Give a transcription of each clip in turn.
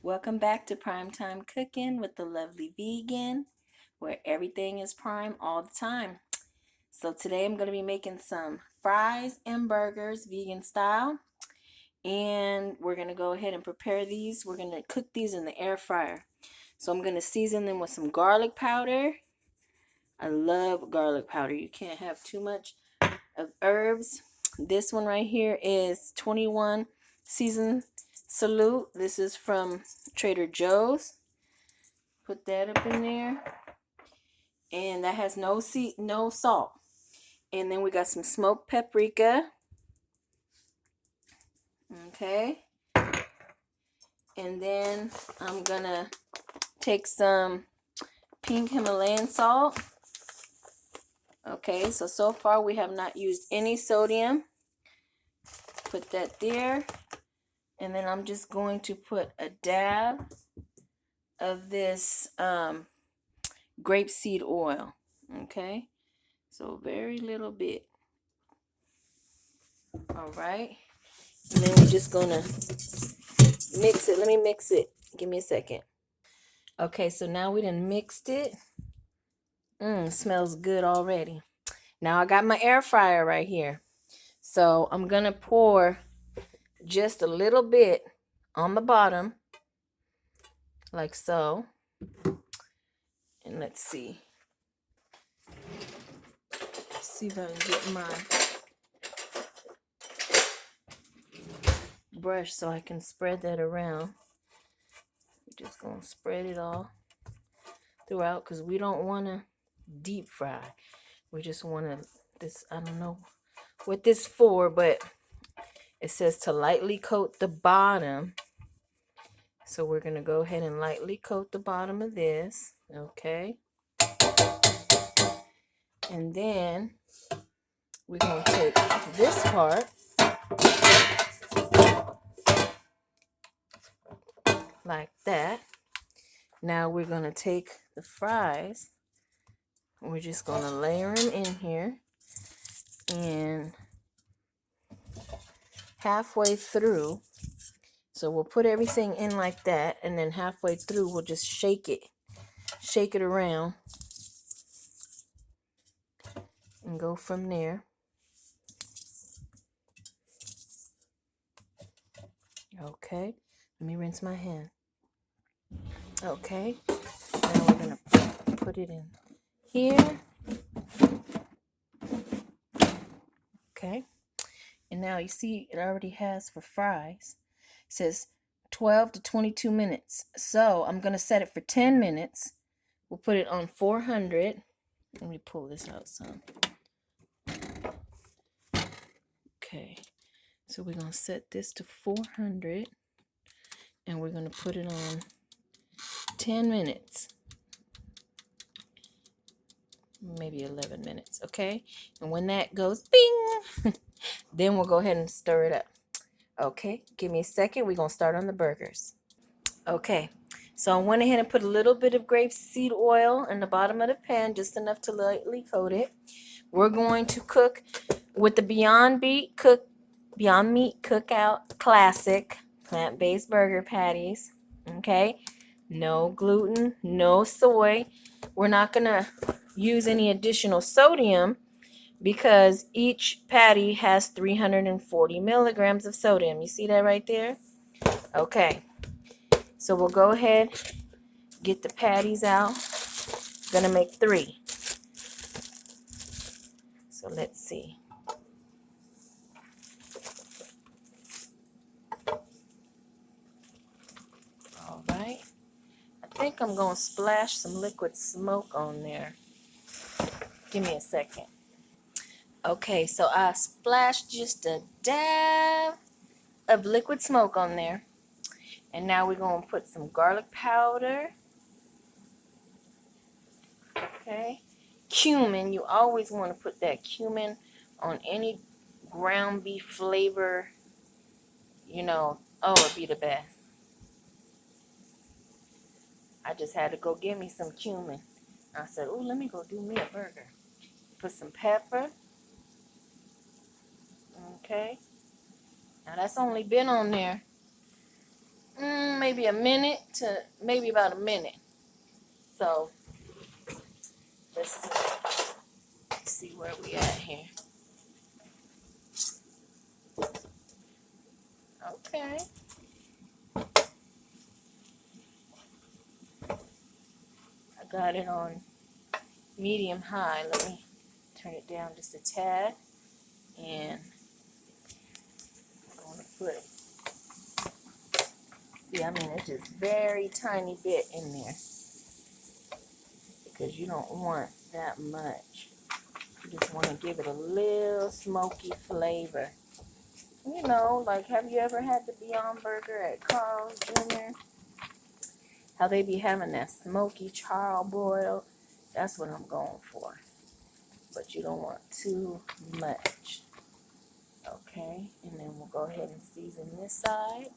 Welcome back to Primetime Cooking with the Lovely Vegan, where everything is prime all the time. So today I'm going to be making some fries and burgers vegan style. And we're going to go ahead and prepare these. We're going to cook these in the air fryer. So I'm going to season them with some garlic powder. I love garlic powder. You can't have too much of herbs. This one right here is 21 Season Salute. This is from Trader Joe's. Put that up in there. And that has no salt. And then we got some smoked paprika. Okay. And then I'm going to take some pink Himalayan salt. Okay, so far we have not used any sodium. Put that there. And then I'm just going to put a dab of this grapeseed oil. Okay, so very little bit. All right. And then we're just going to mix it. Let me mix it. Give me a second. Okay, so now we done mixed it. Smells good already. Now I got my air fryer right here. So I'm going to pour just a little bit on the bottom. Like so. And let's see. See if I can get my brush so I can spread that around. We're just going to spread it all throughout because we don't want to deep fry. We just want to, I don't know what this for, but it says to lightly coat the bottom. So we're going to go ahead and lightly coat the bottom of this. Okay. And then we're going to take this part like that. Now we're going to take the fries. We're just going to layer them in here. And halfway through, so we'll put everything in like that. And then halfway through, we'll just shake it around. And go from there. Okay. Let me rinse my hand. Okay. Now we're going to put it in here. Okay. And now you see it already has for fries. It says 12 to 22 minutes. So I'm going to set it for 10 minutes. We'll put it on 400. Let me pull this out some. Okay. So we're going to set this to 400. And we're going to put it on 10 minutes. Maybe 11 minutes, okay? And when that goes bing, then we'll go ahead and stir it up. Okay, give me a second. We're going to start on the burgers. Okay, so I went ahead and put a little bit of grapeseed oil in the bottom of the pan, just enough to lightly coat it. We're going to cook with the Beyond Meat Cookout Classic plant-based burger patties. Okay, no gluten, no soy. We're not going to use any additional sodium because each patty has 340 milligrams of sodium. You see that right there? Okay. So we'll go ahead, get the patties out. Gonna make 3. So let's see. All right. I think I'm gonna splash some liquid smoke on there. Give me a second. Okay, so I splashed just a dab of liquid smoke on there. And now we're going to put some garlic powder. Okay. Cumin. You always want to put that cumin on any ground beef flavor. You know, oh, it'd be the best. I just had to go get me some cumin. I said, oh, let me go do me a burger. Put some pepper. Okay. Now that's only been on there maybe maybe a minute to maybe about a minute. So let's see where we at here. Okay. I got it on medium high. Let me turn it down just a tad. And I'm going to put, see, I mean, it's just very tiny bit in there. Because you don't want that much. You just want to give it a little smoky flavor. You know, like, have you ever had the Beyond Burger at Carl's Jr.? How they be having that smoky charbroiled? That's what I'm going for. But you don't want too much. Okay, and then we'll go ahead and season this side.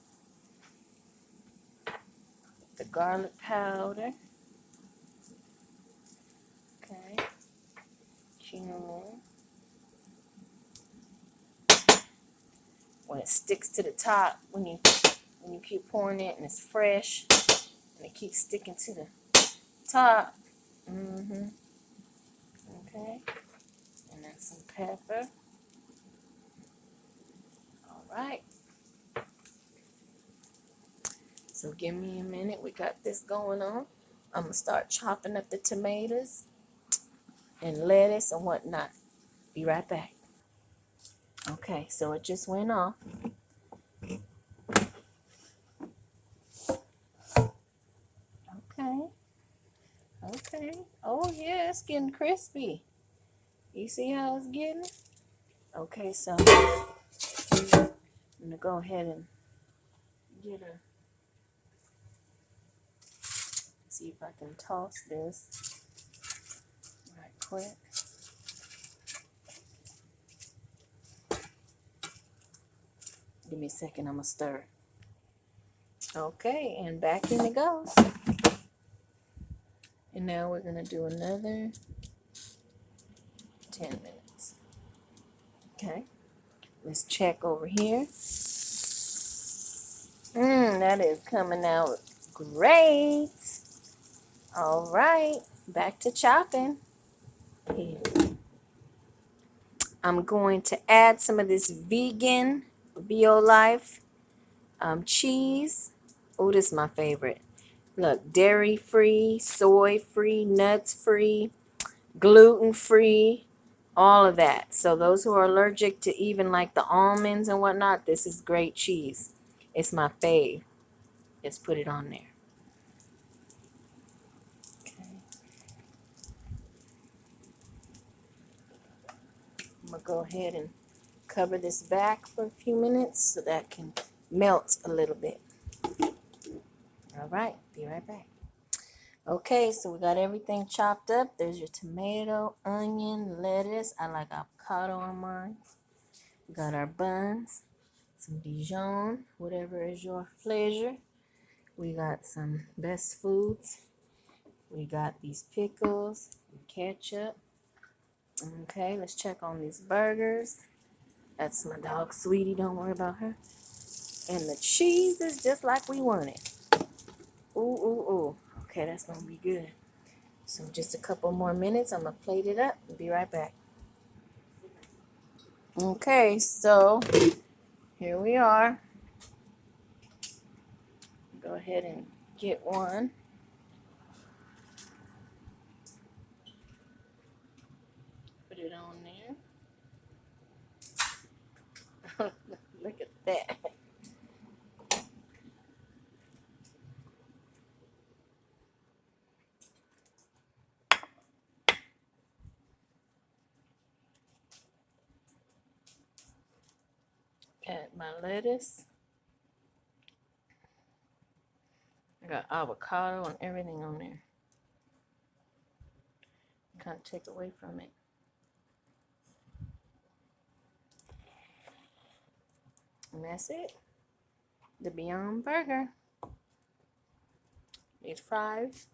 The garlic powder. Okay. Cumin. When it sticks to the top, when you keep pouring it and it's fresh, and it keeps sticking to the top. Okay. And then some pepper. All right. So give me a minute. We got this going on. I'm going to start chopping up the tomatoes and lettuce and whatnot. Be right back. Okay, so it just went off. Okay. Okay. Oh, yeah, it's getting crispy. You see how it's getting? Okay, so I'm going to go ahead and get a, see if I can toss this right quick. Give me a second, I'm going to stir. Okay, and back in it goes. And now we're going to do another 10 minutes. Okay, let's check over here. That is coming out great. All right, back to chopping. Here. I'm going to add some of this vegan Violife cheese. Oh, this is my favorite. Look, dairy-free, soy-free, nuts-free, gluten-free, all of that. So those who are allergic to even like the almonds and whatnot, this is great cheese. It's my fave. Just put it on there. Okay. I'm going to go ahead and cover this back for a few minutes so that can melt a little bit. All right, be right back. Okay, so we got everything chopped up. There's your tomato, onion, lettuce. I like avocado on mine. We got our buns, some Dijon, whatever is your pleasure. We got some Best Foods. We got these pickles, ketchup. Okay, let's check on these burgers. That's my dog, Sweetie. Don't worry about her. And the cheese is just like we want it. Ooh, ooh, ooh. Okay, that's going to be good. So just a couple more minutes. I'm going to plate it up and be right back. Okay, so here we are. Go ahead and get one. Put it on there. Look at that. Add my lettuce. I got avocado and everything on there. Kind of take away from it. And that's it. The Beyond Burger. These fries.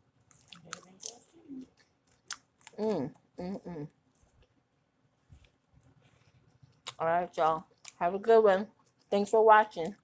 All right, y'all. Have a good one. Thanks for watching.